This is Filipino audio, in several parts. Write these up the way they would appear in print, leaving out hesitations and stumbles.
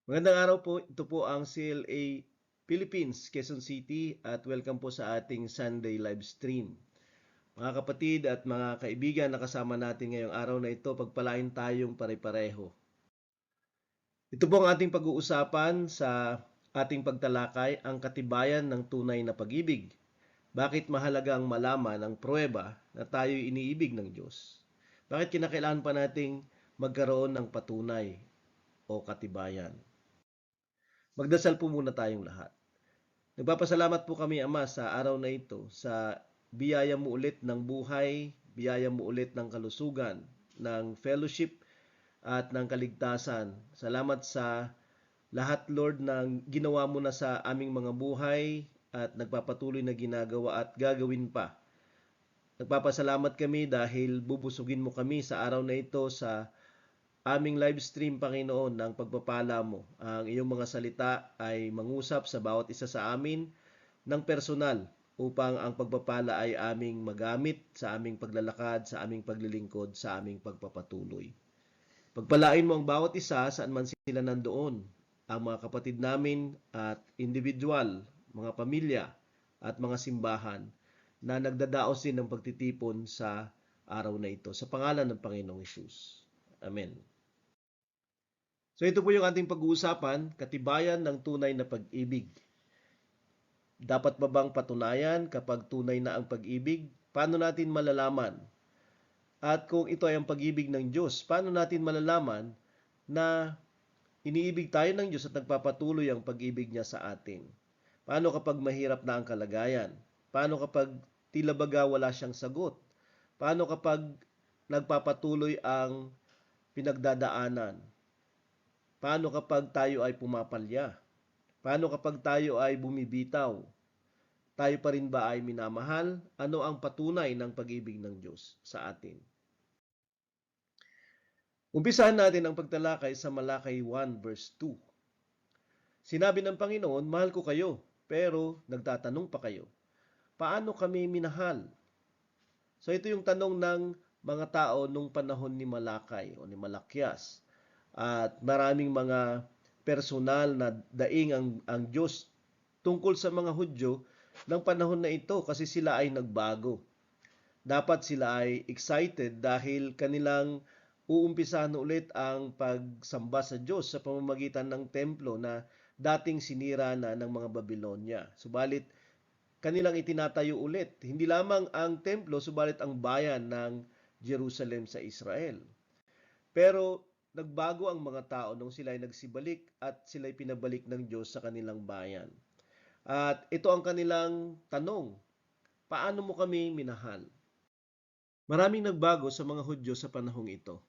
Magandang araw po. Ito po ang CLA Philippines, Quezon City at welcome po sa ating Sunday live stream. Mga kapatid at mga kaibigan na kasama natin ngayong araw na ito, pagpalain tayong pare-pareho. Ito po ang ating pag-uusapan sa ating pagtalakay, ang katibayan ng tunay na pag-ibig. Bakit mahalagang malaman ang pruweba na tayo'y iniibig ng Diyos? Bakit kinakailangan pa nating magkaroon ng patunay o katibayan? Magdasal po muna tayong lahat. Nagpapasalamat po kami, Ama, sa araw na ito, sa biyaya mo ulit ng buhay, biyaya mo ulit ng kalusugan, ng fellowship at ng kaligtasan. Salamat sa lahat, Lord, ng ginawa mo na sa aming mga buhay at nagpapatuloy na ginagawa at gagawin pa. Nagpapasalamat kami dahil bubusugin mo kami sa araw na ito sa aming live stream, Panginoon, ng pagpapala mo. Ang iyong mga salita ay mangusap sa bawat isa sa amin ng personal upang ang pagpapala ay aming magamit sa aming paglalakad, sa aming paglilingkod, sa aming pagpapatuloy. Pagpalain mo ang bawat isa saan man sila nandoon, ang mga kapatid namin at individual, mga pamilya at mga simbahan na nagdadaos din ng pagtitipon sa araw na ito. Sa pangalan ng Panginoong Hesus. Amen. So ito po yung ating pag-uusapan, katibayan ng tunay na pag-ibig. Dapat ba bang patunayan kapag tunay na ang pag-ibig? Paano natin malalaman? At kung ito ay ang pag-ibig ng Diyos, paano natin malalaman na iniibig tayo ng Diyos at nagpapatuloy ang pag-ibig niya sa atin? Paano kapag mahirap na ang kalagayan? Paano kapag tila baga wala siyang sagot? Paano kapag nagpapatuloy ang pinagdadaanan? Paano kapag tayo ay pumapalya? Paano kapag tayo ay bumibitaw? Tayo pa rin ba ay minamahal? Ano ang patunay ng pag-ibig ng Diyos sa atin? Umpisahan natin ang pagtalakay sa Malakay 1 verse 2. Sinabi ng Panginoon, mahal ko kayo, pero nagtatanong pa kayo, paano kami minahal? So ito yung tanong ng mga tao nung panahon ni Malakay o ni Malakyas. At maraming mga personal na daing ang Diyos tungkol sa mga Hudyo ng panahon na ito kasi sila ay nagbago. Dapat sila ay excited dahil kanilang uumpisahan ulit ang pagsamba sa Diyos sa pamamagitan ng templo na dating sinira na ng mga Babylonia. Subalit kanilang itinatayo ulit, hindi lamang ang templo, subalit ang bayan ng Jerusalem sa Israel. Pero nagbago ang mga tao nung sila ay nagsibalik at sila ay pinabalik ng Diyos sa kanilang bayan. At ito ang kanilang tanong, paano mo kami minahal? Maraming nagbago sa mga Hudyo sa panahong ito.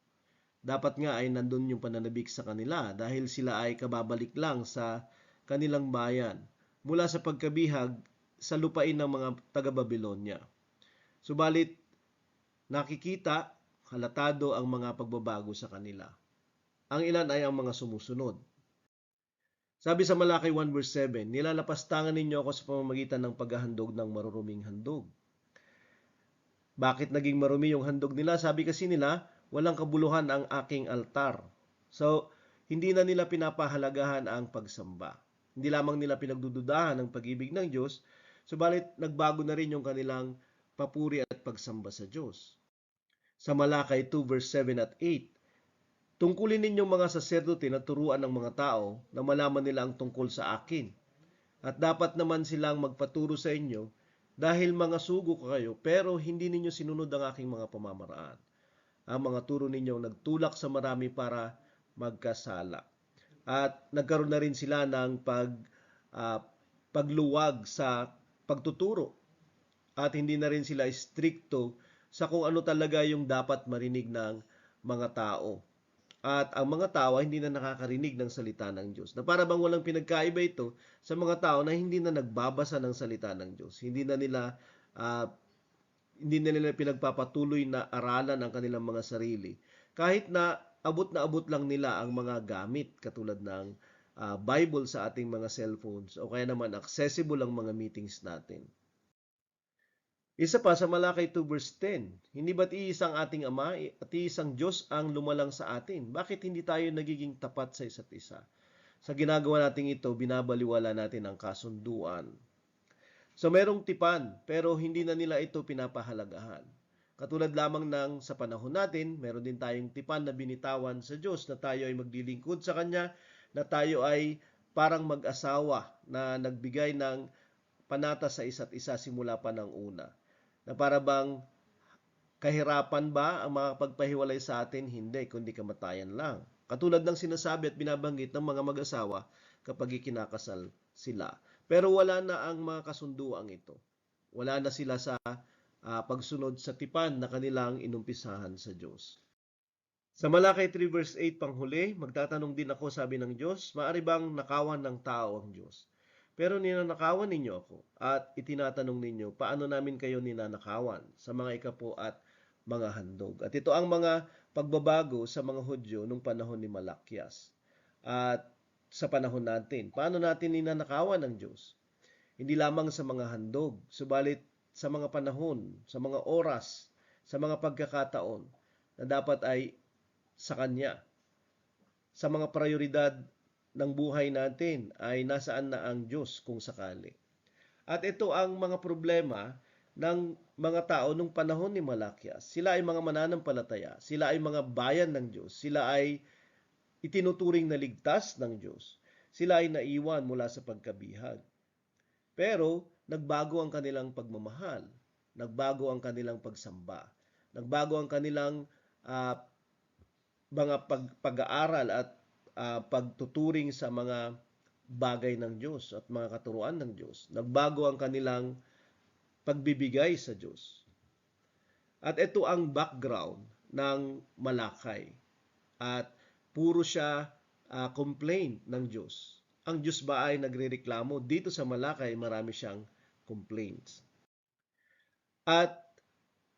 Dapat nga ay nandun yung pananabik sa kanila dahil sila ay kababalik lang sa kanilang bayan mula sa pagkabihag sa lupain ng mga taga-Babylonia. Subalit, nakikita, halatado ang mga pagbabago sa kanila. Ang ilan ay ang mga sumusunod. Sabi sa Malakay 1 verse 7, nilalapastangan ninyo ako sa pamamagitan ng paghahandog ng maruruming handog. Bakit naging marumi yung handog nila? Sabi kasi nila, walang kabuluhan ang aking altar. So, hindi na nila pinapahalagahan ang pagsamba. Hindi lamang nila pinagdududahan ang pag-ibig ng Diyos, subalit nagbago na rin yung kanilang papuri at pagsamba sa Diyos. Sa Malakay 2 verse 7 at 8, tungkulin ninyong mga saserdote na turuan ng mga tao na malaman nila ang tungkol sa akin. At dapat naman silang magpaturo sa inyo dahil mga sugo kayo, pero hindi ninyo sinunod ang aking mga pamamaraan. Ang mga turo ninyong nagtulak sa marami para magkasala. At nagkaroon na rin sila ng pagluwag sa pagtuturo. At hindi na rin sila stricto sa kung ano talaga yung dapat marinig ng mga tao. At ang mga tao hindi na nakakarinig ng salita ng Diyos. Na para bang walang pinagkaiba ito sa mga tao na hindi na nagbabasa ng salita ng Diyos. Hindi na nila pinagpapatuloy na aralan ang kanilang mga sarili. Kahit na abot lang nila ang mga gamit katulad ng Bible sa ating mga cellphones o kaya naman accessible ang mga meetings natin. Isa pa sa Malakay 2 verse 10, hindi ba't iisang ating Ama at iisang Diyos ang lumalang sa atin? Bakit hindi tayo nagiging tapat sa isa't isa? Sa ginagawa natin ito, binabaliwala natin ang kasunduan. So merong tipan, pero hindi na nila ito pinapahalagahan. Katulad lamang ng sa panahon natin, meron din tayong tipan na binitawan sa Diyos na tayo ay maglilingkod sa Kanya, na tayo ay parang mag-asawa na nagbigay ng panata sa isa't isa simula pa ng una. Na para bang kahirapan ba ang makapagpahiwalay sa atin? Hindi, kundi kamatayan lang. Katulad ng sinasabi at binabanggit ng mga mag-asawa kapag ikinakasal sila. Pero wala na ang mga kasunduang ito. Wala na sila sa pagsunod sa tipan na kanilang inumpisahan sa Diyos. Sa Malakay 3 verse 8 panghuli, magtatanong din ako, sabi ng Diyos, maaari bang nakawan ng tao ang Diyos? Pero ninanakawan ninyo ako at itinatanong ninyo, paano namin kayo ninanakawan sa mga ikapo at mga handog? At ito ang mga pagbabago sa mga Hudyo nung panahon ni Malakyas. At sa panahon natin, paano natin ninanakawan ng Diyos? Hindi lamang sa mga handog, subalit sa mga panahon, sa mga oras, sa mga pagkakataon na dapat ay sa Kanya. Sa mga prioridad ng buhay natin ay nasaan na ang Diyos kung sakali. At ito ang mga problema ng mga tao nung panahon ni Malakyas. Sila ay mga mananampalataya, sila ay mga bayan ng Diyos, sila ay itinuturing na ligtas ng Diyos, sila ay naiwan mula sa pagkabihag. Pero nagbago ang kanilang pagmamahal, nagbago ang kanilang pagsamba, nagbago ang kanilang mga pag-aaral at pagtuturing sa mga bagay ng Diyos at mga katuruan ng Diyos. Nagbago ang kanilang pagbibigay sa Diyos. At ito ang background ng Malakay. At puro siya complaint ng Diyos. Ang Diyos ba ay nagrereklamo? Dito sa Malakay, marami siyang complaints. At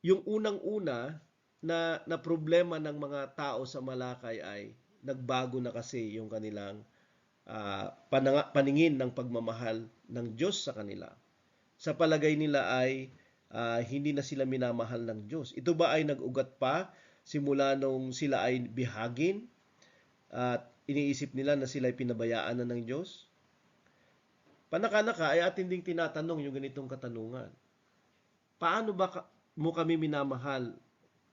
yung unang-una na problema ng mga tao sa Malakay ay nagbago na kasi yung kanilang paningin ng pagmamahal ng Diyos sa kanila. Sa palagay nila ay hindi na sila minamahal ng Diyos. Ito ba ay nag-ugat pa simula nung sila ay bihagin at iniisip nila na sila ay pinabayaan na ng Diyos? Panaka-naka ay atin ding tinatanong yung ganitong katanungan. Paano ba mo kami minamahal,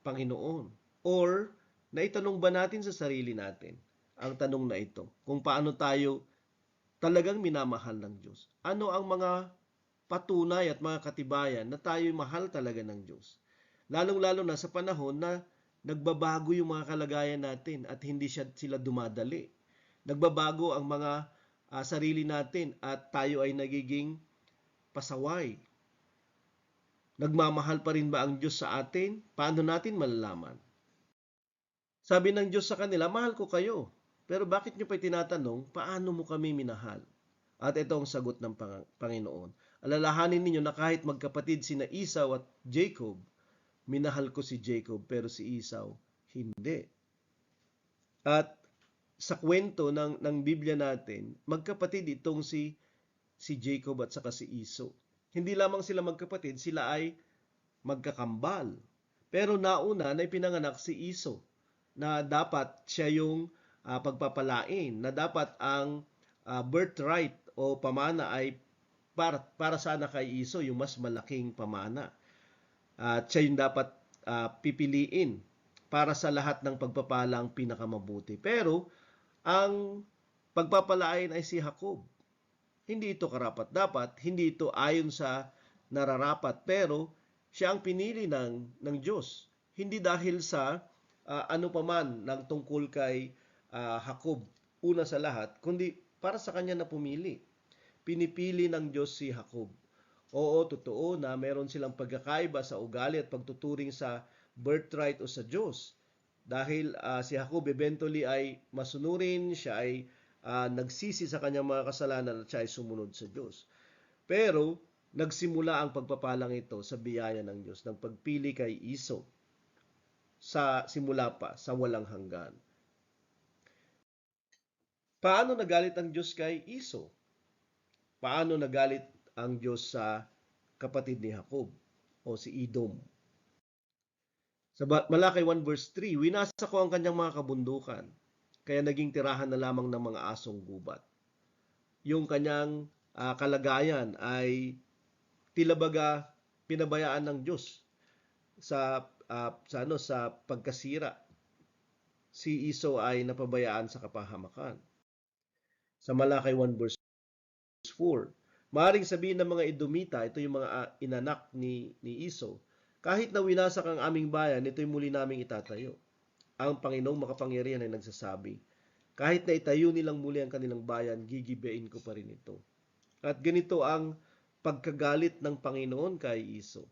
Panginoon? Or naitanong ba natin sa sarili natin ang tanong na ito? Kung paano tayo talagang minamahal ng Diyos? Ano ang mga patunay at mga katibayan na tayo'y mahal talaga ng Diyos? Lalong-lalo na sa panahon na nagbabago yung mga kalagayan natin at hindi sila dumadali. Nagbabago ang mga sarili natin at tayo ay nagiging pasaway. Nagmamahal pa rin ba ang Diyos sa atin? Paano natin malalaman? Sabi ng Diyos sa kanila, mahal ko kayo. Pero bakit nyo pa tinatanong, paano mo kami minahal? At ito ang sagot ng Panginoon. Alalahanin ninyo na kahit magkapatid sina Esau at Jacob, minahal ko si Jacob pero si Esau hindi. At sa kwento ng Biblia natin, magkapatid itong si Jacob at saka si Esau. Hindi lamang sila magkapatid, sila ay magkakambal. Pero nauna na ipinanganak si Esau na dapat siya yung pagpapalain, na dapat ang birthright o pamana ay para sana kay Esau yung mas malaking pamana. At siya yung dapat pipiliin para sa lahat ng pagpapalang pinakamabuti. Pero ang pagpapalain ay si Jacob. Hindi ito karapat-dapat, hindi ito ayon sa nararapat, pero siya ang pinili ng Diyos. Hindi dahil sa ano paman ng tungkol kay Jacob, una sa lahat, kundi para sa kanya na pumili. Pinipili ng Diyos si Jacob. Oo, totoo na meron silang pagkakaiba sa ugali at pagtuturing sa birthright o sa Diyos. Dahil si Jacob eventually ay masunurin, siya ay nagsisi sa kanyang mga kasalanan at siya ay sumunod sa Diyos. Pero nagsimula ang pagpapalang ito sa biyaya ng Diyos, ng pagpili kay Esau sa simula pa, sa walang hanggan. Paano nagalit ang Diyos kay Esau? Paano nagalit ang Diyos sa kapatid ni Jacob o si Edom? Sa Malakay 1 verse 3, winasa ko ang kanyang mga kabundukan kaya naging tirahan na lamang ng mga asong gubat. Yung kanyang kalagayan ay tila baga pinabayaan ng Diyos sa pagkasira. Si Esau ay napabayaan sa kapahamakan. Sa Malakay 1 verse 4, maaring sabihin ng mga Edomita, ito yung mga inanak ni Esau, kahit na winasak ang aming bayan, ito'y muli naming itatayo. Ang Panginoong makapangyarihan ay nagsasabi, kahit na itayo nilang muli ang kanilang bayan, gigibain ko pa rin ito. At ganito ang pagkagalit ng Panginoon kay Esau.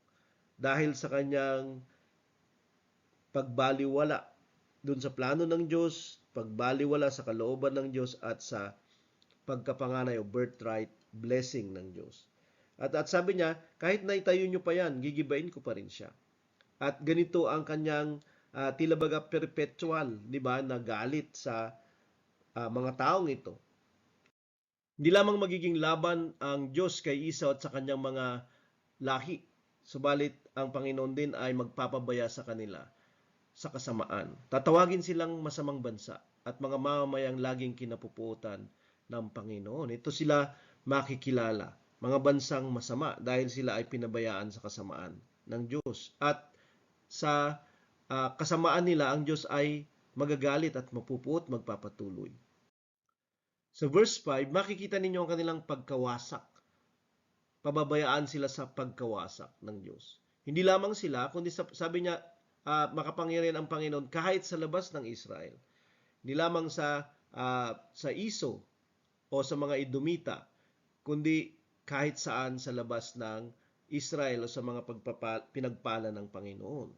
Dahil sa kanyang pagbaliwala dun sa plano ng Diyos, pagbaliwala sa kalooban ng Diyos at sa pagkapanganay o birthright blessing ng Diyos. At sabi niya, kahit na itayo nyo pa yan, gigibain ko pa rin siya. At ganito ang kanyang tila baga perpetual, di ba, na galit sa mga taong ito. Hindi lamang magiging laban ang Diyos kay Esau at sa kanyang mga lahi, subalit ang Panginoon din ay magpapabaya sa kanila sa kasamaan. Tatawagin silang masamang bansa at mga mamamayang laging kinapupuotan ng Panginoon. Ito sila makikilala, mga bansang masama dahil sila ay pinabayaan sa kasamaan ng Diyos. At sa kasamaan nila, ang Diyos ay magagalit at mapupuot, magpapatuloy. Sa verse 5, makikita ninyo ang kanilang pagkawasak. Pababayaan sila sa pagkawasak ng Diyos. Hindi lamang sila, kundi sabi niya, makapangyarihan ang Panginoon kahit sa labas ng Israel. Hindi lamang sa Esau o sa mga Edomita, kundi kahit saan sa labas ng Israel o sa mga pinagpala ng Panginoon.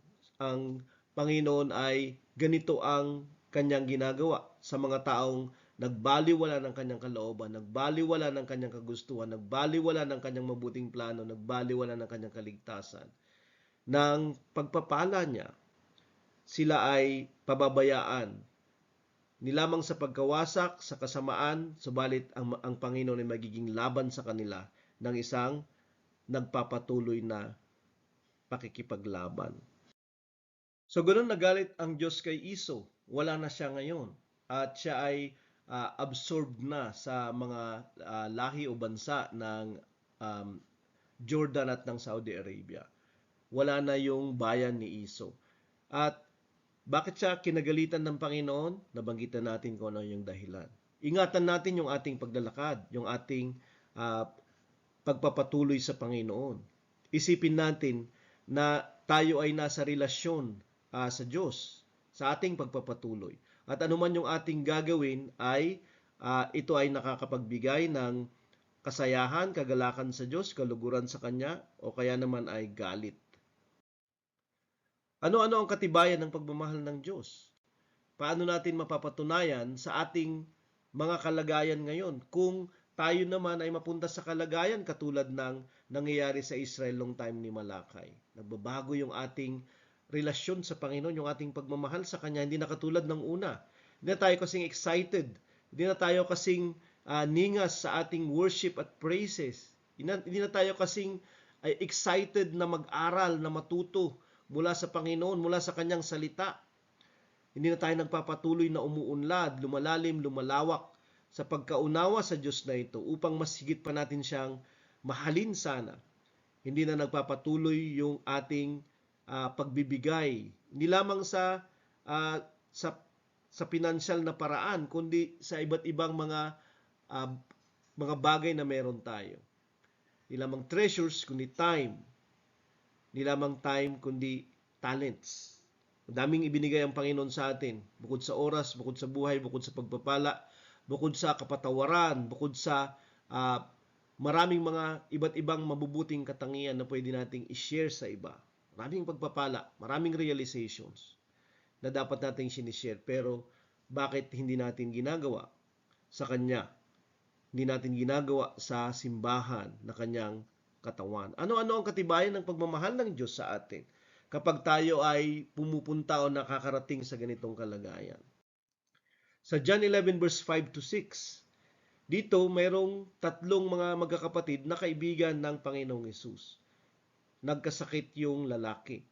Ang Panginoon ay ganito ang kanyang ginagawa sa mga taong nagbaliwala ng kanyang kalooban, nagbaliwala ng kanyang kagustuhan, nagbaliwala ng kanyang mabuting plano, nagbaliwala ng kanyang kaligtasan. Ng pagpapala niya, sila ay pababayaan. Ni lamang sa pagkawasak, sa kasamaan, subalit ang Panginoon ay magiging laban sa kanila ng isang nagpapatuloy na pakikipaglaban. So ganoon nagalit ang Diyos kay Esau. Wala na siya ngayon. At siya ay absorbed na sa mga lahi o bansa ng Jordan at ng Saudi Arabia. Wala na yung bayan ni Esau. At bakit siya kinagalitan ng Panginoon? Nabanggitan natin kung ano yung dahilan. Ingatan natin yung ating paglalakad, yung ating pagpapatuloy sa Panginoon. Isipin natin na tayo ay nasa relasyon sa Diyos sa ating pagpapatuloy. At anuman yung ating gagawin ay ito ay nakakapagbigay ng kasayahan, kagalakan sa Diyos, kaluguran sa Kanya, o kaya naman ay galit. Ano-ano ang katibayan ng pagmamahal ng Diyos? Paano natin mapapatunayan sa ating mga kalagayan ngayon kung tayo naman ay mapunta sa kalagayan katulad ng nangyayari sa Israel long time ni Malakay? Nagbabago yung ating relasyon sa Panginoon, yung ating pagmamahal sa Kanya, hindi na katulad ng una. Hindi na tayo kasing excited, hindi na tayo kasing ningas sa ating worship at praises. Hindi na tayo kasing excited na mag-aral, na matuto mula sa Panginoon, mula sa Kanyang salita. Hindi na tayo nagpapatuloy na umuunlad, lumalalim, lumalawak sa pagkaunawa sa Diyos na ito upang mas higit pa natin siyang mahalin sana. Hindi na nagpapatuloy yung ating pagbibigay, hindi lamang sa pinansyal na paraan, kundi sa iba't ibang mga bagay na meron tayo. Hindi lamang treasures, kundi time. Hindi lamang time, kundi talents. Daming ibinigay ang Panginoon sa atin, bukod sa oras, bukod sa buhay, bukod sa pagpapala, bukod sa kapatawaran, bukod sa maraming mga iba't ibang mabubuting katangian na pwede nating i-share sa iba. Maraming pagpapala, maraming realizations na dapat nating sinishare. Pero bakit hindi natin ginagawa sa Kanya? Hindi natin ginagawa sa simbahan na Kanyang katawan. Ano-ano ang katibayan ng pagmamahal ng Diyos sa atin kapag tayo ay pumupunta o nakakarating sa ganitong kalagayan? Sa John 11 verse 5 to 6, dito mayroong tatlong mga magkakapatid na kaibigan ng Panginoong Hesus. Nagkasakit yung lalaki,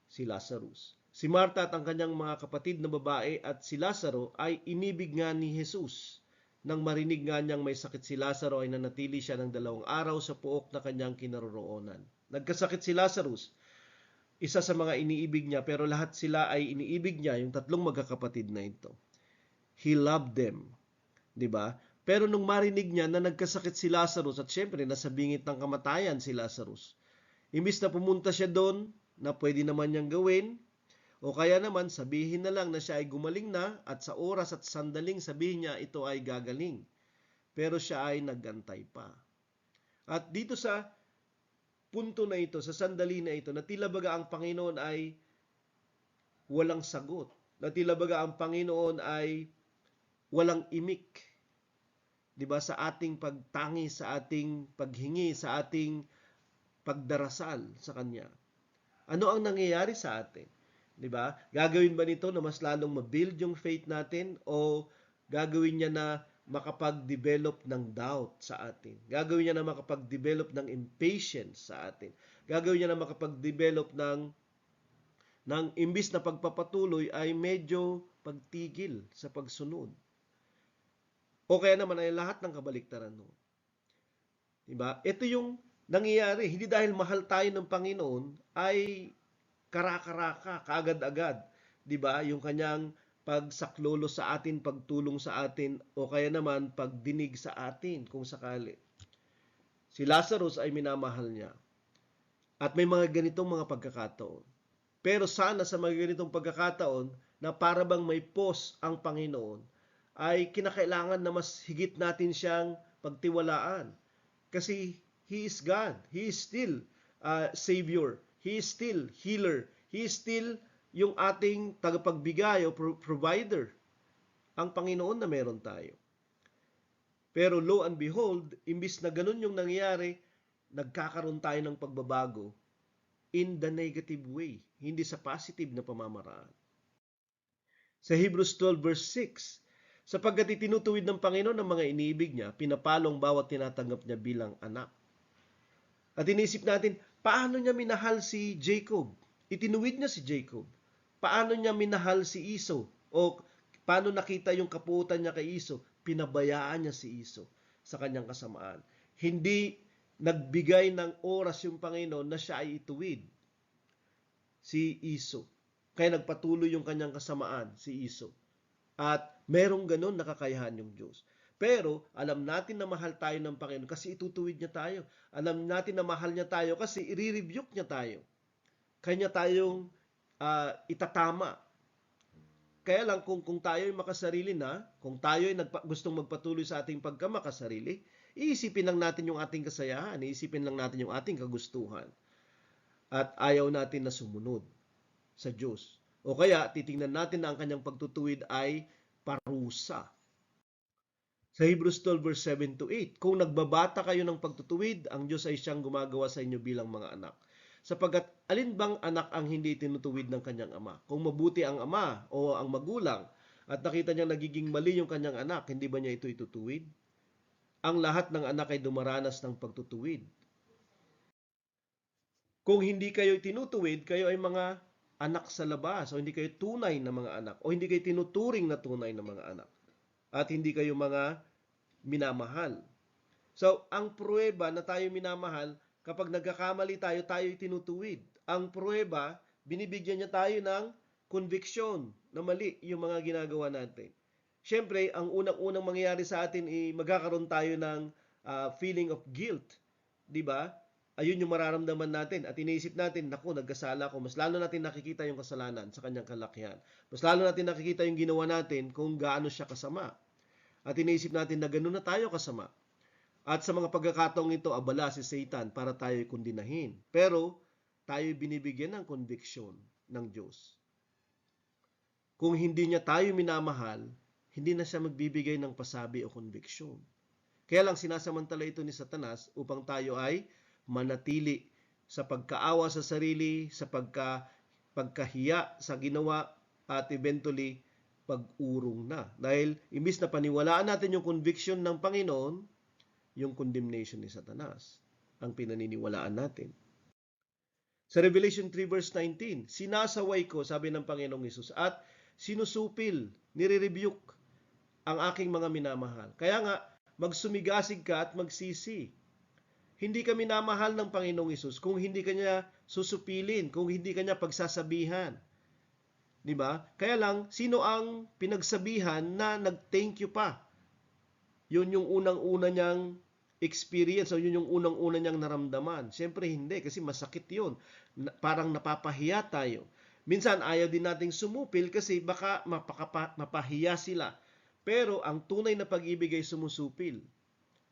si Lazarus. Si Marta at ang kanyang mga kapatid na babae at si Lazaro ay inibig nga ni Jesus. Nang marinig nga niyang may sakit si Lazaro ay nanatili siya ng 2 araw sa puok na kanyang kinaroroonan. Nagkasakit si Lazarus, isa sa mga iniibig niya, pero lahat sila ay iniibig niya, yung 3 magkakapatid na ito. He loved them. 'Di ba? Pero nung marinig niya na nagkasakit si Lazarus at syempre nasa bingit ng kamatayan si Lazarus, imbis na pumunta siya doon na pwede naman niyang gawin, o kaya naman sabihin na lang na siya ay gumaling na at sa oras at sandaling sabihin niya ito ay gagaling. Pero siya ay naggantay pa. At dito sa punto na ito, sa sandali na ito, na tila baga ang Panginoon ay walang sagot. Na tila baga ang Panginoon ay walang imik. 'Di ba? Sa ating pagtangi, sa ating paghingi, sa ating pagdarasal sa Kanya. Ano ang nangyayari sa atin? 'Di ba? Gagawin ba nito na mas lalong ma-build yung faith natin o gagawin niya na makapag-develop ng doubt sa atin? Gagawin niya na makapag-develop ng impatience sa atin? Gagawin niya na makapag-develop ng imbis na pagpapatuloy ay medyo pagtigil sa pagsunod? O kaya naman ay lahat ng kabaliktaran noon? 'Di ba? Ito yung nangyayari. Hindi dahil mahal tayo ng Panginoon ay karakaraka, kaagad-agad. 'Di ba? Yung kanyang pagsaklolo sa atin, pagtulong sa atin, o kaya naman pagdinig sa atin kung sakali. Si Lazarus ay minamahal niya. At may mga ganitong mga pagkakataon. Pero sana sa mga ganitong pagkakataon na para bang may pause ang Panginoon, ay kinakailangan na mas higit natin siyang pagtiwalaan. Kasi He is God. He is still Savior. He is still healer. He is still yung ating tagapagbigay o provider. Ang Panginoon na meron tayo. Pero lo and behold, imbis na ganun yung nangyayari, nagkakaroon tayo ng pagbabago in the negative way, hindi sa positive na pamamaraan. Sa Hebrews 12 verse 6, sapagkat itinutuwid ng Panginoon ang mga iniibig niya, pinapalong bawat tinatanggap niya bilang anak. At inisip natin, paano niya minahal si Jacob? Itinuwid niya si Jacob. Paano niya minahal si Esau? O paano nakita yung kapuutan niya kay Esau? Pinabayaan niya si Esau sa kanyang kasamaan. Hindi nagbigay ng oras yung Panginoon na siya ay ituwid si Esau. Kaya nagpatuloy yung kanyang kasamaan, si Esau. At merong ganun nakakayahan yung Diyos. Pero alam natin na mahal tayo ng Panginoon kasi itutuwid niya tayo. Alam natin na mahal niya tayo kasi i-rebuke niya tayo. Kanya tayong itatama. Kaya lang kung tayo ay makasarili na, kung tayo ay gustong magpatuloy sa ating pagkamakasarili, iisipin lang natin yung ating kasayahan, iisipin lang natin yung ating kagustuhan. At ayaw natin na sumunod sa Diyos. O kaya titingnan natin na ang kanyang pagtutuwid ay parusa. Sa Hebrews 12 verse 7 to 8, kung nagbabata kayo ng pagtutuwid, ang Diyos ay siyang gumagawa sa inyo bilang mga anak. Sapagkat alin bang anak ang hindi tinutuwid ng kanyang ama? Kung mabuti ang ama o ang magulang at nakita niya nagiging mali yung kanyang anak, hindi ba niya ito itutuwid? Ang lahat ng anak ay dumaranas ng pagtutuwid. Kung hindi kayo tinutuwid, kayo ay mga anak sa labas o hindi kayo tunay na mga anak o hindi kayo tinuturing na tunay na mga anak at hindi kayo mga minamahal. So, ang pruweba na tayo minamahal, kapag nagkakamali tayo, tayo'y tinutuwid. Ang pruweba, binibigyan niya tayo ng conviction na mali yung mga ginagawa natin. Siyempre, ang unang-unang mangyayari sa atin ay magkakaroon tayo ng feeling of guilt. 'Di ba? Ayun yung mararamdaman natin at iniisip natin, naku, nagkasala ako. Mas lalo natin nakikita yung kasalanan sa kanyang kalakihan. Mas lalo natin nakikita yung ginawa natin kung gaano siya kasama. At iniisip natin na gano'n na tayo kasama. At sa mga pagkakataong ito, abala si Satan para tayo'y kundinahin. Pero tayo'y binibigyan ng conviction ng Diyos. Kung hindi niya tayo minamahal, hindi na siya magbibigay ng pasabi o conviction. Kaya lang sinasamantala ito ni Satanas upang tayo ay manatili sa pagkaawa sa sarili, sa pagkahiya sa ginawa, at eventually pag-urong na. Dahil imbis na paniwalaan natin yung conviction ng Panginoon, yung condemnation ni Satanas ang pinaniniwalaan natin. Sa Revelation 3 verse 19, sinasaway ko, sabi ng Panginoong Hesus, at sinusupil, nire-rebuke ang aking mga minamahal. Kaya nga, magsumigasig ka at magsisi. Hindi ka minamahal ng Panginoong Hesus kung hindi kanya susupilin, kung hindi kanya pagsasabihan. Di ba? Kaya lang, sino ang pinagsabihan na nag-thank you pa? Yun yung unang-una niyang experience o yun yung unang-una niyang naramdaman. Siyempre hindi kasi masakit yun. Parang napapahiya tayo. Minsan ayaw din nating sumupil kasi baka mapahiya sila. Pero ang tunay na pag-ibig ay sumusupil.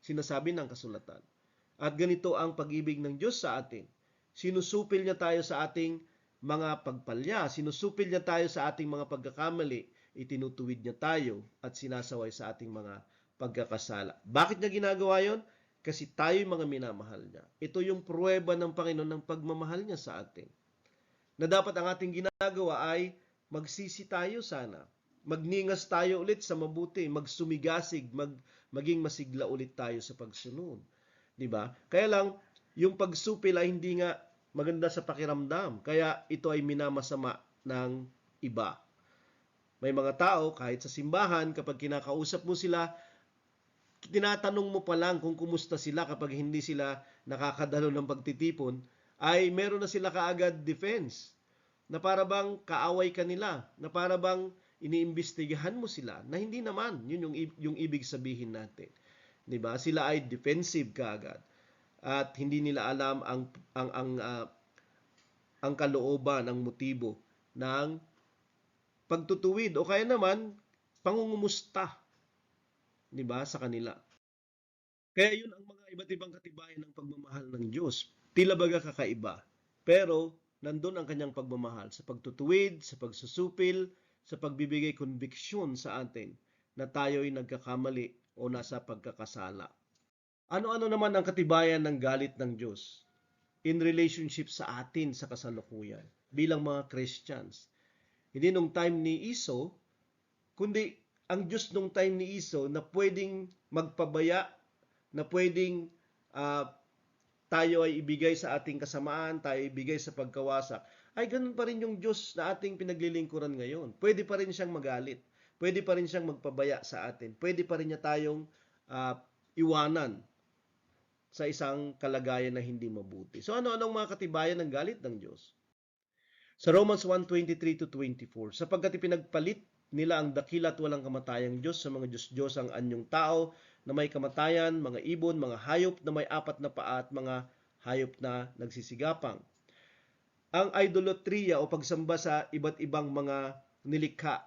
Sinasabi ng kasulatan. At ganito ang pag-ibig ng Diyos sa atin. Sinusupil niya tayo sa ating mga pagpalya. Sinusupil niya tayo sa ating mga pagkakamali. Itinutuwid niya tayo at sinasaway sa ating mga pagkakasala. Bakit niya ginagawa yon? Kasi tayo'y mga minamahal niya. Ito yung pruweba ng Panginoon ng pagmamahal niya sa atin. Na dapat ang ating ginagawa ay magsisi tayo sana. Magningas tayo ulit sa mabuti, magsumigasig, maging masigla ulit tayo sa pagsunod. 'Di ba? Kaya lang yung pagsupil ay hindi nga maganda sa pakiramdam. Kaya ito ay minamasama ng iba. May mga tao kahit sa simbahan kapag kinakausap mo sila, tinatanong mo pa lang kung kumusta sila kapag hindi sila nakakadalo ng pagtitipon, ay meron na sila kaagad defense. Na para bang kaaway ka nila, na para bang iniimbestigahan mo sila, na hindi naman, yun yung ibig sabihin natin. 'Di ba? Sila ay defensive kaagad. At hindi nila alam ang kalooban, ang motibo ng pagtutuwid o kaya naman pangungumusta, 'di ba, sa kanila. Kaya yun ang mga iba't ibang katibayan ng pagmamahal ng Diyos. Tila baga kakaiba, pero nandun ang kanyang pagmamahal sa pagtutuwid, sa pagsusupil, sa pagbibigay konbiksyon sa atin na tayo'y nagkakamali o nasa pagkakasala. Ano-ano naman ang katibayan ng galit ng Diyos in relationship sa atin sa kasalukuyan bilang mga Christians? Hindi nung time ni Esau, kundi ang Diyos nung time ni Esau na pwedeng magpabaya, na pwedeng tayo ay ibigay sa ating kasamaan, tayo ibigay sa pagkawasak, ay ganun pa rin yung Diyos na ating pinaglilingkuran ngayon. Pwede pa rin siyang magalit. Pwede pa rin siyang magpabaya sa atin. Pwede pa rin niya tayong iwanan sa isang kalagayan na hindi mabuti. So ano-anong mga katibayan ng galit ng Diyos? Sa Romans 1:23-24, sapagkat ipinagpalit nila ang dakila at walang kamatayang Diyos sa mga Diyos-Diyos ang anyong tao na may kamatayan, mga ibon, mga hayop na may apat na paa at mga hayop na nagsisigapang. Ang idolatria o pagsamba sa iba't ibang mga nilikha,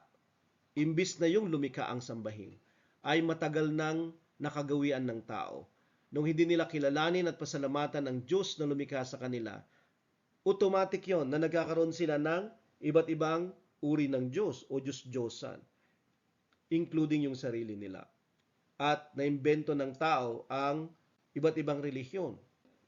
imbis na yung lumikha ang sambahin, ay matagal nang nakagawian ng tao. Nung hindi nila kilalanin at pasalamatan ang Diyos na lumikha sa kanila, automatic yon na nagkakaroon sila ng iba't ibang uri ng Diyos o Diyos-Diyosan, including yung sarili nila. At naimbento ng tao ang iba't ibang relihiyon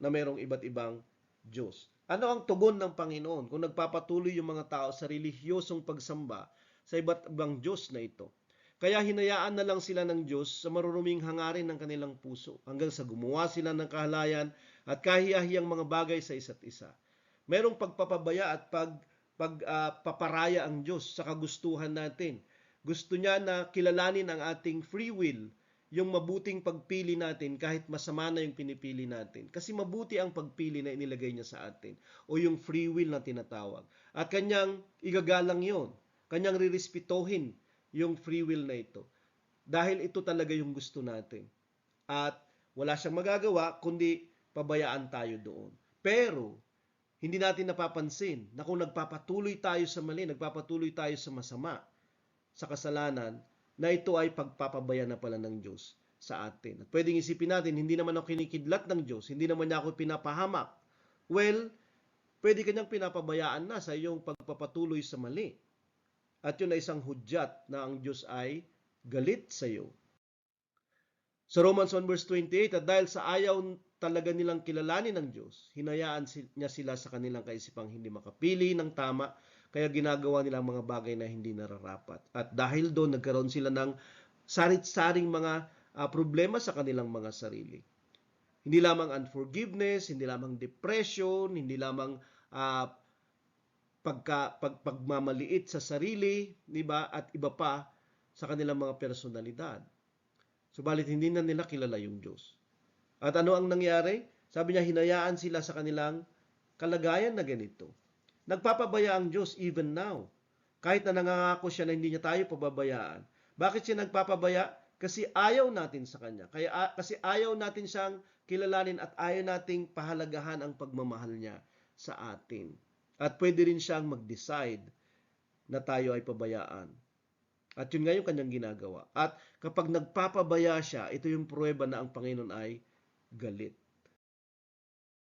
na mayroong iba't ibang Diyos. Ano ang tugon ng Panginoon kung nagpapatuloy yung mga tao sa relihiyosong pagsamba sa iba't ibang Diyos na ito? Kaya hinayaan na lang sila ng Diyos sa maruruming hangarin ng kanilang puso hanggang sa gumawa sila ng kahalayan at kahiyahiyang mga bagay sa isa't isa. Merong pagpapabaya at pagpaparaya ang Diyos sa kagustuhan natin. Gusto niya na kilalanin ang ating free will, yung mabuting pagpili natin kahit masama na yung pinipili natin. Kasi mabuti ang pagpili na inilagay niya sa atin o yung free will na tinatawag. At kanyang igagalang yon, kanyang rirespetuhin yung free will na ito. Dahil ito talaga yung gusto natin. At wala siyang magagawa kundi pabayaan tayo doon. Pero hindi natin napapansin na kung nagpapatuloy tayo sa mali, nagpapatuloy tayo sa masama, sa kasalanan, na ito ay pagpapabaya na pala ng Diyos sa atin. At pwedeng isipin natin, hindi naman ako kinikidlat ng Diyos, hindi naman niya ako pinapahamak. Well, pwede kanyang pinapabayaan na sa iyong pagpapatuloy sa mali. At yun ay isang hudyat na ang Diyos ay galit sa iyo. Sa Romans 1 verse 28, at dahil sa ayaw talaga nilang kilalanin ng Diyos, hinayaan niya sila sa kanilang kaisipang hindi makapili ng tama, kaya ginagawa nila mga bagay na hindi nararapat. At dahil doon, nagkaroon sila ng sarit-saring mga problema sa kanilang mga sarili. Hindi lamang unforgiveness, hindi lamang depression, hindi lamang ah, pagmamaliit sa sarili, di ba? At iba pa sa kanilang mga personalidad. Subalit hindi na nila kilala yung Diyos. At ano ang nangyari? Sabi niya, hinayaan sila sa kanilang kalagayan na ganito. Nagpapabaya ang Diyos even now. Kahit na nangangako siya na hindi niya tayo pababayaan. Bakit siya nagpapabaya? Kasi ayaw natin sa Kanya. Kasi ayaw natin siyang kilalanin at ayaw nating pahalagahan ang pagmamahal niya sa atin. At pwede rin siyang mag-decide na tayo ay pabayaan. At yun nga yung kanyang ginagawa. At kapag nagpapabaya siya, ito yung pruweba na ang Panginoon ay galit.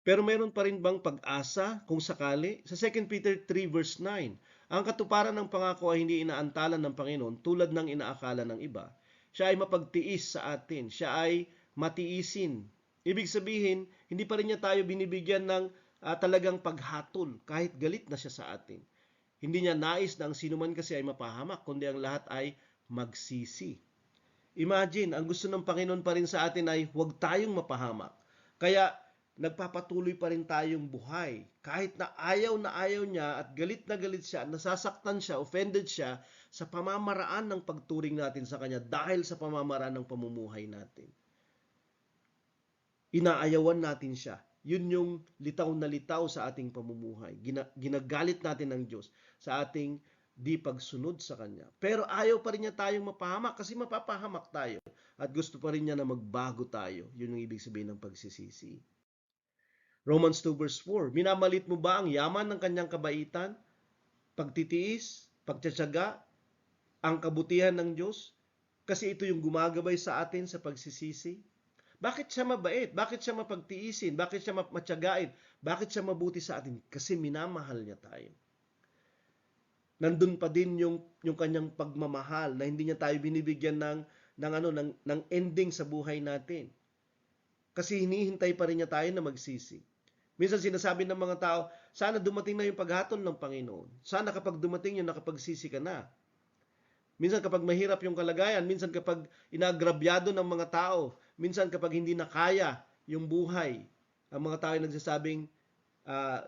Pero meron pa rin bang pag-asa kung sakali? Sa 2 Peter 3 verse 9, ang katuparan ng pangako ay hindi inaantalan ng Panginoon tulad ng inaakala ng iba. Siya ay mapagtiis sa atin. Siya ay matiisin. Ibig sabihin, hindi pa rin niya tayo binibigyan ng talagang paghatol kahit galit na siya sa atin. Hindi niya nais na ang sinuman kasi ay mapahamak, kundi ang lahat ay magsisi. Imagine, ang gusto ng Panginoon pa rin sa atin ay huwag tayong mapahamak. Kaya nagpapatuloy pa rin tayong buhay. Kahit na ayaw niya at galit na galit siya, nasasaktan siya, offended siya sa pamamaraan ng pagturing natin sa Kanya dahil sa pamamaraan ng pamumuhay natin. Inaayawan natin siya. Yun yung litaw na litaw sa ating pamumuhay. Ginagalit natin ng Diyos sa ating di pagsunod sa Kanya. Pero ayaw pa rin niya tayong mapahamak kasi mapapahamak tayo. At gusto pa rin niya na magbago tayo. Yun yung ibig sabihin ng pagsisisi. Romans 2 verse 4, minamalit mo ba ang yaman ng kanyang kabaitan, pagtitiis, pagtsatsaga, ang kabutihan ng Diyos? Kasi ito yung gumagabay sa atin sa pagsisisi. Bakit siya mabait? Bakit siya mapagtiisin? Bakit siya matsyagain? Bakit siya mabuti sa atin? Kasi minamahal niya tayo. Nandun pa din yung kanyang pagmamahal na hindi niya tayo binibigyan ng ending sa buhay natin. Kasi hinihintay pa rin niya tayo na magsisi. Minsan sinasabi ng mga tao, sana dumating na yung paghatol ng Panginoon. Sana kapag dumating yun, nakapagsisi ka na. Minsan kapag mahirap yung kalagayan, minsan kapag inaagrabyado ng mga tao, minsan kapag hindi na kaya yung buhay, ang mga tao ay nagsasabing,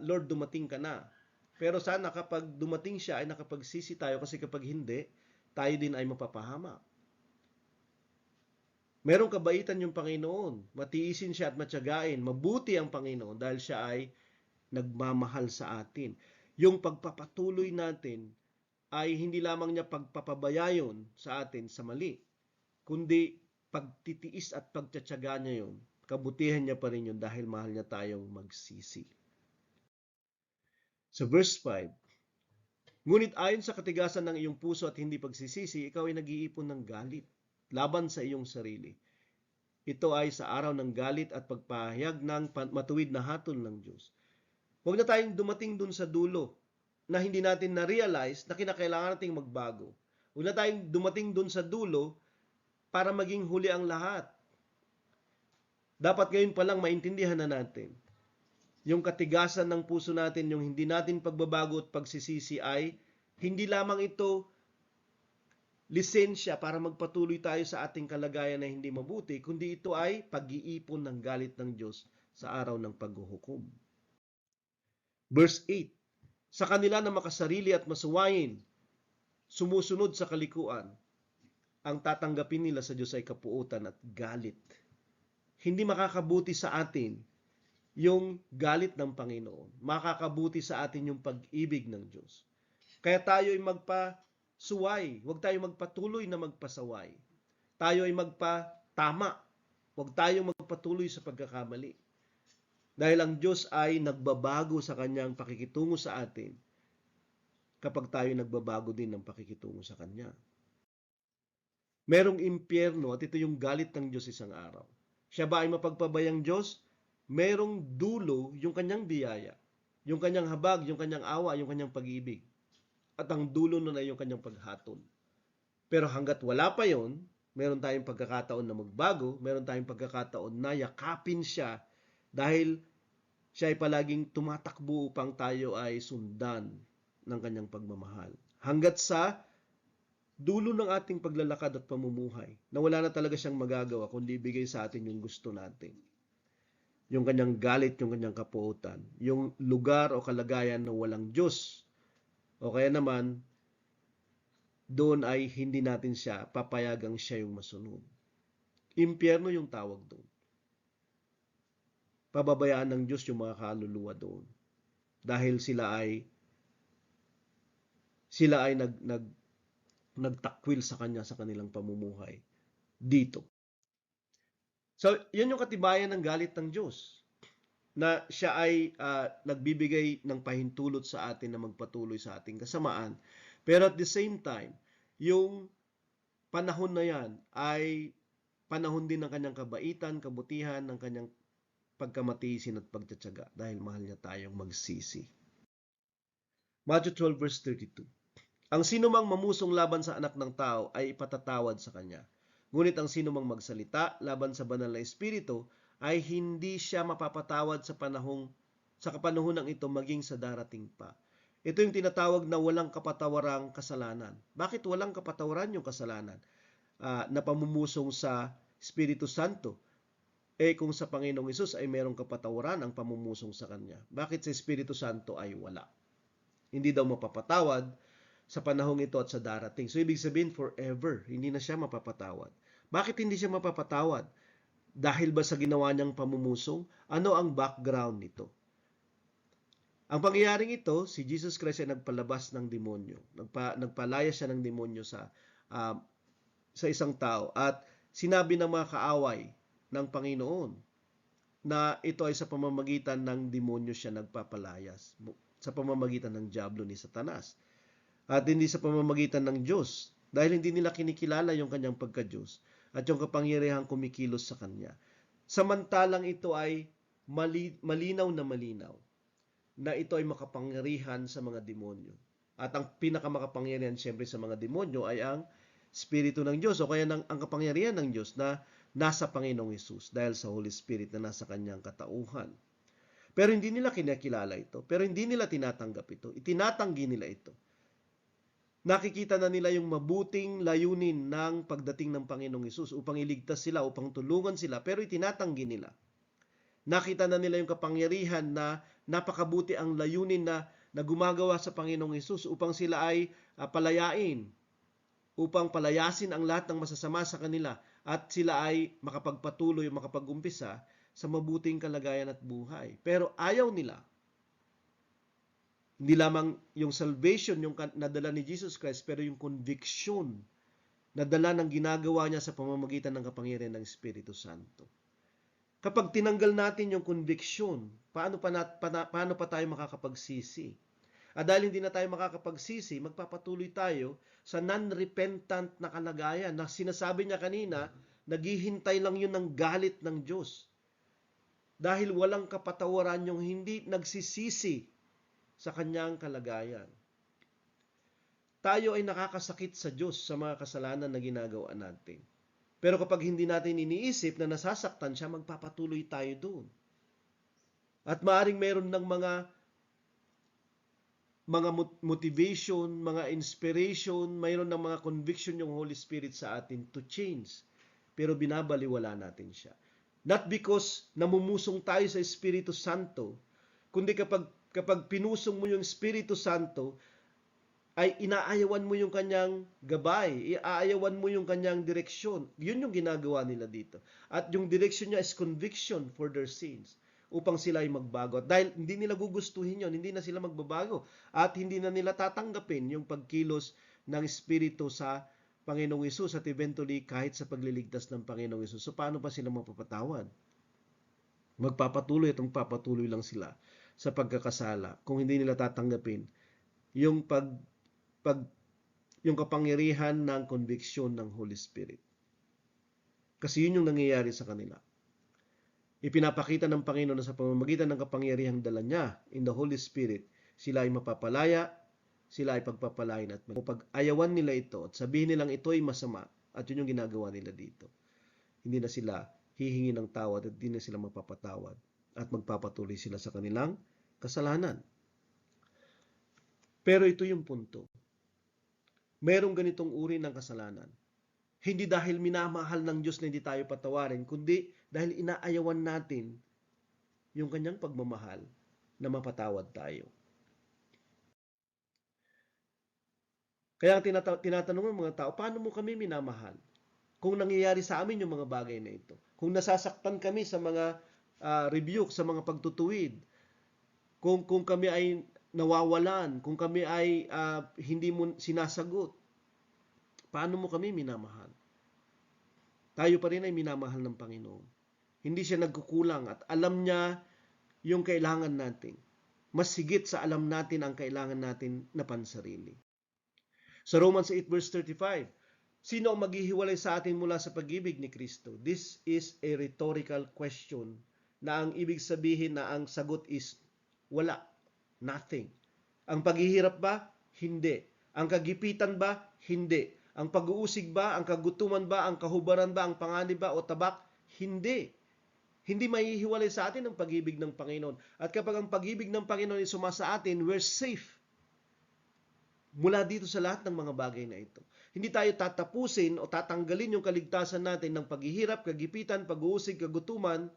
Lord, dumating ka na. Pero sana kapag dumating siya ay nakapagsisi tayo kasi kapag hindi, tayo din ay mapapahamak. Merong kabaitan yung Panginoon. Matiisin siya at matyagain. Mabuti ang Panginoon dahil siya ay nagmamahal sa atin. Yung pagpapatuloy natin ay hindi lamang niya pagpapabayayon sa atin sa mali, kundi pagtitiis at pagtsatsaga niya yun. Kabutihan niya pa rin yun dahil mahal niya tayong magsisi. Sa verse 5, ngunit ayon sa katigasan ng iyong puso at hindi pagsisisi, ikaw ay nag-iipon ng galit laban sa iyong sarili. Ito ay sa araw ng galit at pagpahayag ng matuwid na hatol ng Diyos. Huwag na tayong dumating dun sa dulo na hindi natin na-realize na kinakailangan nating magbago. Huwag na tayong dumating dun sa dulo para maging huli ang lahat. Dapat ngayon pa lang maintindihan na natin. Yung katigasan ng puso natin, yung hindi natin pagbabago at pagsisisi ay hindi lamang ito lisensya para magpatuloy tayo sa ating kalagayan na hindi mabuti, kundi ito ay pag-iipon ng galit ng Diyos sa araw ng paghuhukom. Verse 8, sa kanila na makasarili at masuwayin, sumusunod sa kalikuan, ang tatanggapin nila sa Diyos ay kapuutan at galit. Hindi makakabuti sa atin yung galit ng Panginoon. Makakabuti sa atin yung pag-ibig ng Diyos. Kaya tayo ay magpasuway. Huwag tayo magpatuloy na magpasaway. Tayo ay magpatama. Huwag tayo magpatuloy sa pagkakamali. Dahil ang Diyos ay nagbabago sa kanyang pakikitungo sa atin kapag tayo nagbabago din ng pakikitungo sa kanya. Merong impyerno at ito yung galit ng Diyos isang araw. Siya ba ay mapagpabayang Diyos? Merong dulo yung kanyang biyaya, yung kanyang habag, yung kanyang awa, yung kanyang pag-ibig. At ang dulo nun ay yung kanyang paghatol. Pero hanggat wala pa yon, meron tayong pagkakataon na magbago, meron tayong pagkakataon na yakapin siya dahil siya ay palaging tumatakbo upang tayo ay sundan ng kanyang pagmamahal. Hanggat sa dulo ng ating paglalakad at pamumuhay na wala na talaga siyang magagawa kundi ibigay sa atin yung gusto natin. yung kanyang galit, yung kanyang kapuutan, yung lugar o kalagayan na walang Diyos, o kaya naman, doon ay hindi natin siya papayagang siya yung masunod. Impyerno yung tawag doon. Pababayaan ng Diyos yung mga kaluluwa doon. Dahil sila ay nagtakwil sa kanya sa kanilang pamumuhay dito. So, yun yung katibayan ng galit ng Diyos, na siya ay nagbibigay ng pahintulot sa atin na magpatuloy sa ating kasamaan. Pero at the same time, yung panahon na yan ay panahon din ng kanyang kabaitan, kabutihan, ng kanyang pagkamatiisin at pagtsatsaga dahil mahal niya tayong magsisi. Matthew 12 verse 32. Ang sinumang mamusong laban sa anak ng tao ay ipatatawad sa kanya. Ngunit ang sinumang magsalita laban sa banal na espiritu ay hindi siya mapapatawad sa kapanahonang ito maging sa darating pa. Ito yung tinatawag na walang kapatawarang kasalanan. Bakit walang kapatawaran yung kasalanan? Na pamumusong sa Espiritu Santo. Kung sa Panginoong Hesus ay merong kapatawaran ang pamumusong sa Kanya, bakit sa Espiritu Santo ay wala? Hindi daw mapapatawad sa panahong ito at sa darating. So, ibig sabihin, forever, hindi na siya mapapatawad. Bakit hindi siya mapapatawad? Dahil ba sa ginawa niyang pamumusong? Ano ang background nito? Ang pangyayaring ito, si Jesus Christ ay nagpalabas ng demonyo. Nagpalaya siya ng demonyo sa isang tao. At sinabi ng mga kaaway ng Panginoon na ito ay sa pamamagitan ng demonyo siya nagpapalayas. Sa pamamagitan ng diablo ni Satanas. At hindi sa pamamagitan ng Diyos. Dahil hindi nila kinikilala yung kanyang pagka-Diyos at yung kapangyarihang kumikilos sa kanya. Samantalang ito ay malinaw na ito ay makapangyarihan sa mga demonyo. At ang pinakamakapangyarihan siyempre sa mga demonyo ay ang Espiritu ng Diyos o kaya ang kapangyarihan ng Diyos na nasa Panginoong Hesus dahil sa Holy Spirit na nasa kanyang katauhan. Pero hindi nila kinakilala ito. Pero hindi nila tinatanggap ito. Itinatanggi nila ito. Nakikita na nila yung mabuting layunin ng pagdating ng Panginoong Hesus upang iligtas sila, upang tulungan sila, pero itinatanggi nila. Nakita na nila yung kapangyarihan na napakabuti ang layunin na gumagawa sa Panginoong Hesus upang sila ay palayain, upang palayasin ang lahat ng masasama sa kanila at sila ay makapagpatuloy, makapag-umpisa sa mabuting kalagayan at buhay. Pero ayaw nila. Hindi lamang yung salvation yung nadala ni Jesus Christ, pero yung conviction na dala ng ginagawa niya sa pamamagitan ng kapangyarihan ng Espiritu Santo. Kapag tinanggal natin yung conviction, paano pa tayo makakapagsisi? At dahil hindi na tayo makakapagsisi, magpapatuloy tayo sa non-repentant na kalagayan na sinasabi niya kanina, naghihintay lang yun ng galit ng Diyos. Dahil walang kapatawaran yung hindi nagsisisi sa kanyang kalagayan. Tayo ay nakakasakit sa Diyos sa mga kasalanan na ginagawa natin. Pero kapag hindi natin iniisip na nasasaktan siya, magpapatuloy tayo doon. At maaring meron ng mga motivation, mga inspiration, mayroon ng mga conviction yung Holy Spirit sa atin to change. Pero binabaliwala natin siya. Not because namumusong tayo sa Espiritu Santo, kundi kapag pinusong mo yung Espiritu Santo, ay inaayawan mo yung kanyang gabay, iaayawan mo yung kanyang direksyon. Yun yung ginagawa nila dito. At yung direksyon niya is conviction for their sins, upang sila ay magbago. At dahil hindi nila gugustuhin yun, hindi na sila magbabago. At hindi na nila tatanggapin yung pagkilos ng Espiritu sa Panginoong Hesus at eventually kahit sa pagliligtas ng Panginoong Hesus. So paano pa sila mapapatawad? Magpapatuloy at magpapatuloy lang sila sa pagkakasala kung hindi nila tatanggapin yung yung kapangyarihan ng conviction ng Holy Spirit. Kasi yun yung nangyayari sa kanila. Ipinapakita ng Panginoon na sa pamamagitan ng kapangyarihang dala niya in the Holy Spirit, sila ay mapapalaya, sila ay pagpapalain at pag-ayawan nila ito at sabihin nilang ito ay masama at yun yung ginagawa nila dito. Hindi na sila hihingi ng tawad at hindi na sila mapapatawad at magpapatuloy sila sa kanilang kasalanan. Pero ito yung punto. Merong ganitong uri ng kasalanan. Hindi dahil minamahal ng Diyos na hindi tayo patawarin, kundi dahil inaayawan natin yung kanyang pagmamahal na mapatawad tayo. Kaya tinatanong ng mga tao, paano mo kami minamahal? Kung nangyayari sa amin yung mga bagay na ito. Kung nasasaktan kami sa mga rebuke, sa mga pagtutuwid, kung kami ay nawawalan, kung kami ay hindi mo sinasagot, paano mo kami minamahal? Tayo pa rin ay minamahal ng Panginoon. Hindi siya nagkukulang at alam niya yung kailangan natin. Mas higit sa alam natin ang kailangan natin na pansarili. Sa Romans 8 verse 35, sino ang maghihiwalay sa atin mula sa pag-ibig ni Kristo? This is a rhetorical question na ang ibig sabihin na ang sagot is wala, nothing. Ang paghihirap ba? Hindi. Ang kagipitan ba? Hindi. Ang pag-uusig ba? Ang kagutuman ba? Ang kahubaran ba? Ang panganib ba? O tabak? Hindi. Hindi maihiwalay sa atin ang pag-ibig ng Panginoon. At kapag ang pag-ibig ng Panginoon ay sumasa atin, we're safe mula dito sa lahat ng mga bagay na ito. Hindi tayo tatapusin o tatanggalin yung kaligtasan natin ng paghihirap, kagipitan, pag-uusig, kagutuman,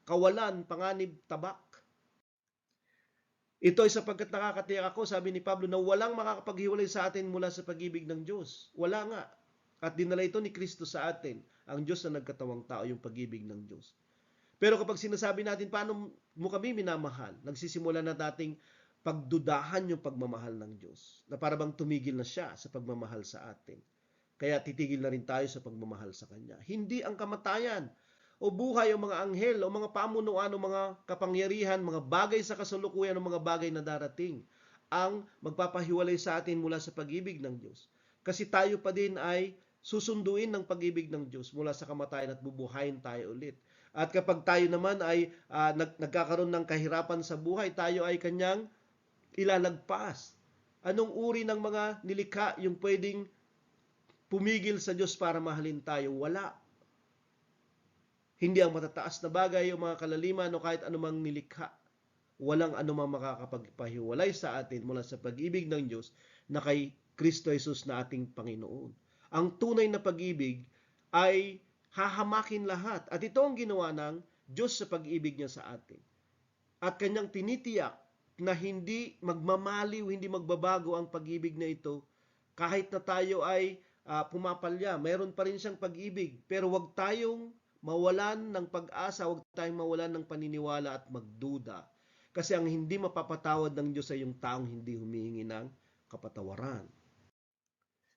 kawalan, panganib, tabak. Ito ay sapagkat nakakatiyak ako, sabi ni Pablo, na walang makakapaghiwalay sa atin mula sa pag-ibig ng Diyos. Wala nga. At dinala ito ni Kristo sa atin, ang Diyos na nagkatawang tao, yung pag-ibig ng Diyos. Pero kapag sinasabi natin, paano mo kami minamahal? Nagsisimula na nating pagdudahan yung pagmamahal ng Diyos. Na para bang tumigil na siya sa pagmamahal sa atin. Kaya titigil na rin tayo sa pagmamahal sa Kanya. Hindi ang kamatayan o buhay o mga anghel o mga pamunuan o mga kapangyarihan, mga bagay sa kasalukuyan o mga bagay na darating ang magpapahiwalay sa atin mula sa pag-ibig ng Diyos. Kasi tayo pa din ay susunduin ng pag-ibig ng Diyos mula sa kamatayan at bubuhayin tayo ulit. At kapag tayo naman ay nagkakaroon ng kahirapan sa buhay, tayo ay Kanyang ilalagpas. Anong uri ng mga nilikha yung pwedeng pumigil sa Diyos para mahalin tayo? Wala. Hindi ang matataas na bagay o mga kalaliman o kahit anumang nilikha. Walang anumang makakapagpahiwalay sa atin mula sa pag-ibig ng Diyos na kay Kristo Jesus na ating Panginoon. Ang tunay na pag-ibig ay hahamakin lahat. At ito ang ginawa ng Diyos sa pag-ibig niya sa atin. At Kanyang tinitiyak na hindi magmamaliw, hindi magbabago ang pag-ibig na ito. Kahit na tayo ay pumapalya, mayroon pa rin siyang pag-ibig. Pero wag tayong mawalan ng pag-asa, wag tayong mawalan ng paniniwala at magduda. Kasi ang hindi mapapatawad ng Diyos ay yung taong hindi humihingi ng kapatawaran.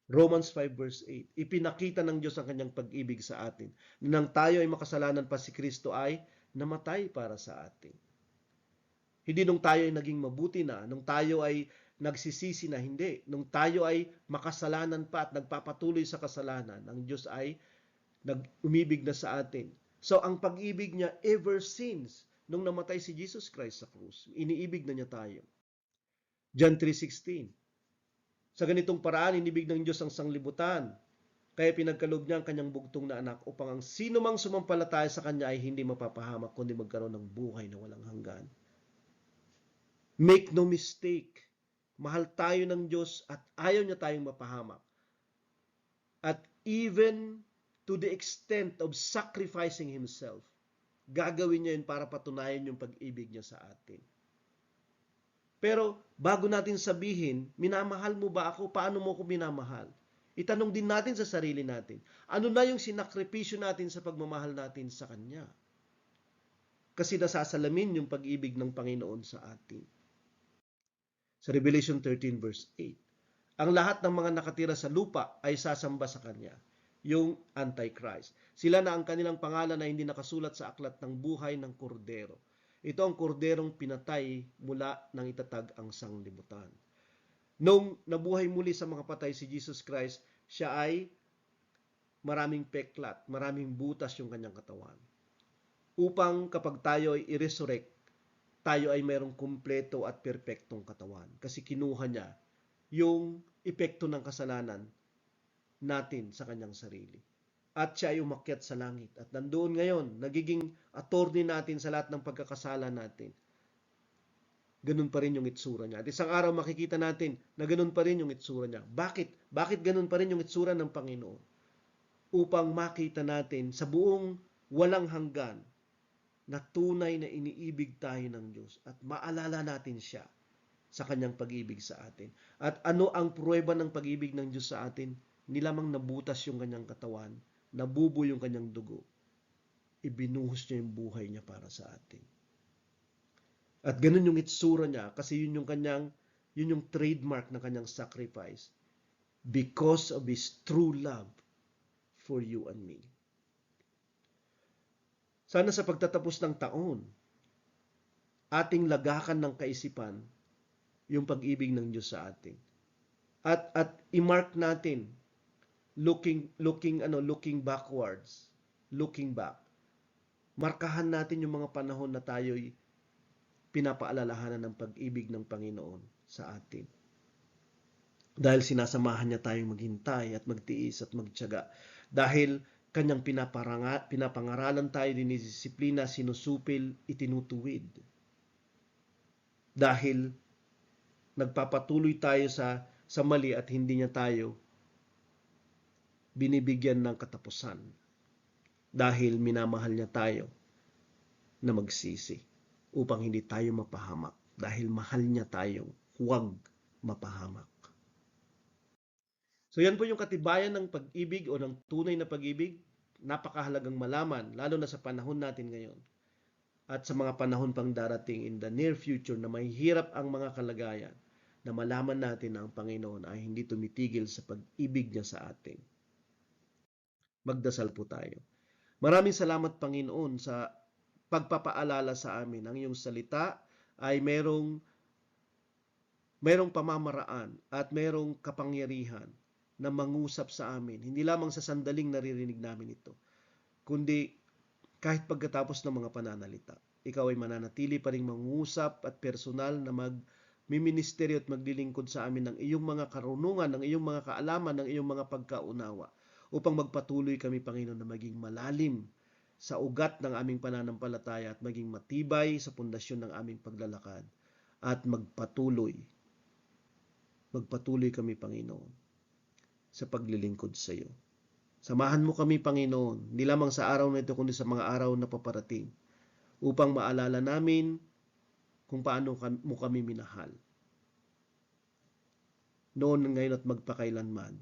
Romans 5 verse 8, ipinakita ng Diyos ang kanyang pag-ibig sa atin. Nang tayo ay makasalanan pa, si Kristo ay namatay para sa atin. Hindi nung tayo ay naging mabuti na, nung tayo ay nagsisisi na, hindi. Nung tayo ay makasalanan pa at nagpapatuloy sa kasalanan, ang Diyos ay umibig na sa atin. So, ang pag-ibig niya ever since nung namatay si Jesus Christ sa krus, iniibig na niya tayo. John 3:16, sa ganitong paraan, inibig ng Diyos ang sanglibutan, kaya pinagkaloob niya ang kanyang bugtong na anak upang ang sino mang sumampalataya sa kanya ay hindi mapapahamak, kundi magkaroon ng buhay na walang hanggan. Make no mistake, mahal tayo ng Diyos at ayaw niya tayong mapahamak. At even to the extent of sacrificing Himself, gagawin niya yun para patunayan yung pag-ibig niya sa atin. Pero bago natin sabihin, minamahal mo ba ako? Paano mo ako minamahal? Itanong din natin sa sarili natin, ano na yung sinakripisyo natin sa pagmamahal natin sa Kanya? Kasi nasasalamin yung pag-ibig ng Panginoon sa atin. Sa Revelation 13 verse 8, ang lahat ng mga nakatira sa lupa ay sasamba sa Kanya, yung Antichrist. Sila na ang kanilang pangalan na hindi nakasulat sa aklat ng buhay ng Kordero. Ito ang korderong pinatay mula nang itatag ang sanglibutan. Nung nabuhay muli sa mga patay si Jesus Christ, siya ay maraming peklat, maraming butas yung kanyang katawan. Upang kapag tayo ay i-resurrect, tayo ay mayroong kumpleto at perpektong katawan. Kasi kinuha niya yung epekto ng kasalanan natin sa kanyang sarili. At siya ay umakyat sa langit. At nandoon ngayon, nagiging attorney natin sa lahat ng pagkakasala natin. Ganun pa rin yung itsura niya. At isang araw makikita natin na ganun pa rin yung itsura niya. Bakit? Bakit ganun pa rin yung itsura ng Panginoon? Upang makita natin sa buong walang hanggan na tunay na iniibig tayo ng Diyos at maalala natin siya sa kanyang pag-ibig sa atin. At ano ang pruweba ng pag-ibig ng Diyos sa atin? Hindi lamang nabutas yung kanyang katawan, nabubo yung kanyang dugo, ibinuhos niya yung buhay niya para sa atin. At ganun yung itsura niya kasi yun yung trademark ng kanyang sacrifice because of His true love for you and me. Sana sa pagtatapos ng taon, ating lagakan ng kaisipan yung pag-ibig ng Diyos sa atin. At i-mark natin looking backwards, looking back. Markahan natin yung mga panahon na tayo'y pinapaalalahanan ng pag-ibig ng Panginoon sa atin. Dahil sinasamahan niya tayong maghintay at magtiis at magtiyaga. Dahil kanyang pinapangaralan tayo, dinidisiplina, sinusupil, itinutuwid. Dahil nagpapatuloy tayo sa mali at hindi niya tayo binibigyan ng katapusan. Dahil minamahal niya tayo na magsisi upang hindi tayo mapahamak. Dahil mahal niya tayong huwag mapahamak. So yan po yung katibayan ng pag-ibig o ng tunay na pag-ibig. Napakahalagang malaman, lalo na sa panahon natin ngayon. At sa mga panahon pang darating in the near future na mahihirap ang mga kalagayan, na malaman natin na ang Panginoon ay hindi tumitigil sa pag-ibig niya sa atin. Magdasal po tayo. Maraming salamat, Panginoon, sa pagpapaalala sa amin. Ang iyong salita ay merong pamamaraan at merong kapangyarihan na mangusap sa amin. Hindi lamang sa sandaling naririnig namin ito, kundi kahit pagkatapos ng mga pananalita. Ikaw ay mananatili pa rin mangusap at personal na magmiministeryo at maglilingkod sa amin ng iyong mga karunungan, ng iyong mga kaalaman, ng iyong mga pagkaunawa upang magpatuloy kami, Panginoon, na maging malalim sa ugat ng aming pananampalataya at maging matibay sa pundasyon ng aming paglalakad at magpatuloy kami, Panginoon, sa paglilingkod sa iyo. Samahan mo kami, Panginoon, hindi lamang sa araw na ito, kundi sa mga araw na paparating, upang maalala namin kung paano mo kami minahal. Noon, ngayon at magpakailanman,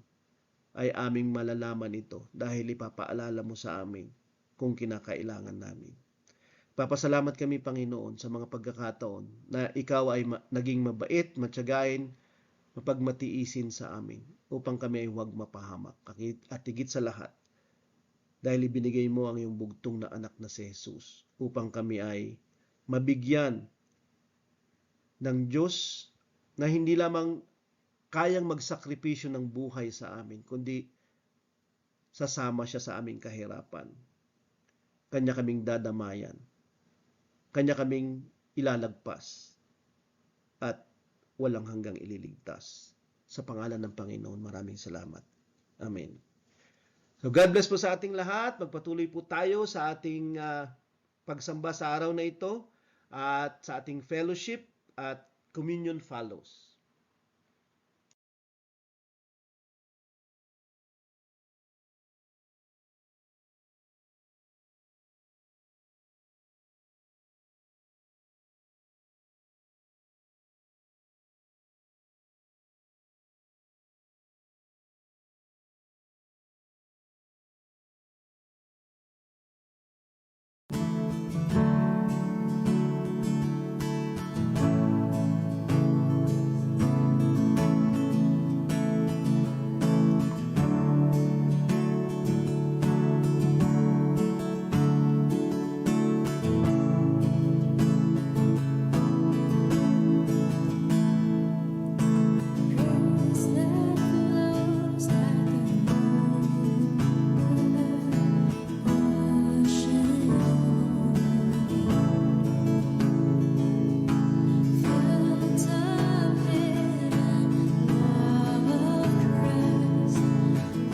ay aming malalaman ito dahil ipapaalala mo sa amin kung kinakailangan namin. Papasalamat kami, Panginoon, sa mga pagkakataon na ikaw ay naging mabait, matyagain, mapagmatiisin sa amin upang kami ay huwag mapahamak. At higit sa lahat, dahil ibinigay mo ang iyong bugtong na anak na si Jesus upang kami ay mabigyan ng Diyos na hindi lamang kayang magsakripisyo ng buhay sa amin, kundi sasama siya sa aming kahirapan. Kanya kaming dadamayan. Kanya kaming ilalagpas. At walang hanggang ililigtas. Sa pangalan ng Panginoon, maraming salamat. Amen. So God bless po sa ating lahat. Magpatuloy po tayo sa ating pagsamba sa araw na ito at sa ating fellowship at communion follows.